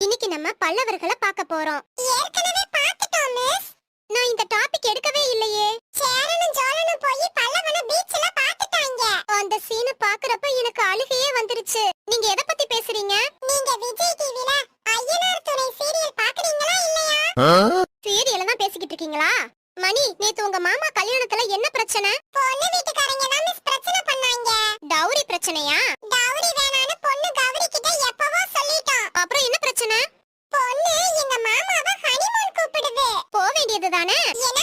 இன்னைக்கு நம்ம பல்லவர்களை பார்க்க போறோம். ஏற்கனவே பார்த்துட்டோம் மிஸ். நான் இந்த டாபிக் எடுக்கவே இல்லையே. சேரனும் ஜோலனும் போய் பல்லவன பீச்ல பார்த்துட்டாங்க. அந்த சீனை பார்க்கறப்ப எனக்கு அழுகையே வந்துருச்சு. நீங்க எதை பத்தி பேசுறீங்க? நீங்க விஜய் டிவில ஐயனார் துணை சீரியல் பார்க்கறீங்களா இல்லையா? சீரியல தான் பேசிக்கிட்டு இருக்கீங்களா? மணி, நேத்து உங்க மாமா கல்யாணத்துல என்ன பிரச்சனை? பொண்ணு வீட்டுக்காரங்க தான் மிஸ் பிரச்சனை பண்ணாங்க. டவுரி பிரச்சனையா? டவுரி வேணான்னு பொண்ணு கௌரி கிட்ட எப்பவோ சொல்லிட்டோம். அப்புறம் என்ன பிரச்சனை? பொண்ணு எங்க மாமாவை ஹனிமூன் கூப்பிடுது. போக வேண்டியது தானே? என்ன